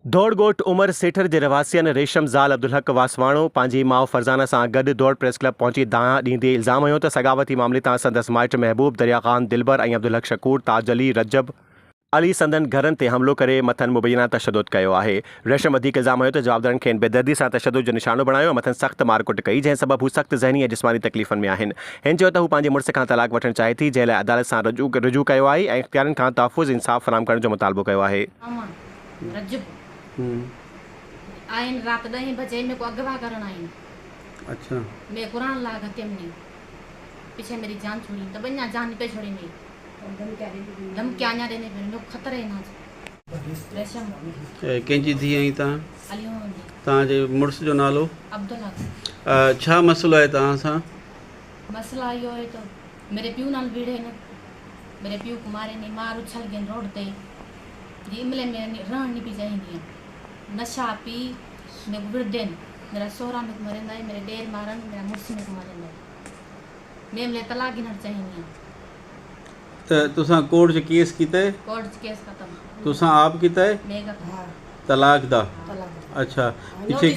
दौड़गोट उमर सेठर के रवासियन रेशम ज़ाल अब्दुल हक वासवाणो पंहिंजी माउ फरज़ाना सां गॾु दौड़ प्रेस क्लब पहुची दांह ॾींदे इल्ज़ाम हयो त सगावती मामले तां संदसि माइट महबूब दरिया ख़ान दिलबर ऐं अब्दुल हक शकूर ताज अली रजब अली संदन घरनि ते हमिलो करे मथनि मुबैना तशदुद कयो आहे। रेशम वधीक इल्ज़ाम हयो त जवाबदारनि खेनि बेदर्दी सां तशदुद जो निशानो बणायो ऐं मथनि सख़्त मारकुट कई, जंहिं सबबि हू सख़्त ज़हनी ऐं जिस्मानी तकलीफ़ुनि में आहिनि। हिन चयो त हू पंहिंजे मुड़ुस खां तलाक वठणु चाहे थी, जंहिं लाइ अदालत सां रुजू कयो आहे ऐं इख़्तियारनि खां तहफ़ुज़ इंसाफ़ फ़राहम करण जो मुतालबो कयो आहे। आइन रात 10 बजे मेरे को अगवा करना आइन। अच्छा, मैं कुरान ला गते में पीछे मेरी जान छोड़ी तो बन्या जान पे छोड़ी नहीं दम क्या न्या देने पे लोग खतरे ना रेशम कंहिंजी थी आई तव्हां? अली तव्हांजे मुड़ुस जो नालो? अब्दुल हक। छा मसलो आहे तव्हां सां? मसला यो है तो मेरे प्यू नाल भिड़े न, मेरे प्यू को मारे नहीं, मार उछल गए रोड ते जी इमले में रहन नहीं पी चाहिए, नशा पी मेरे को विरदेन, मेरा सोहरा मेरे को मरेंदा है, मेरे डेर मारन, मेरा मुर्स मेरे को मरेंदा है, मैं इमले तलाक गिनर चाहिए। तो तुसां कोर्ट च केस कीता है? कोर्ट च केस खत्म। तुसां आप कीता है? मैं का तलाक दा? तलाक। अच्छा, पीछे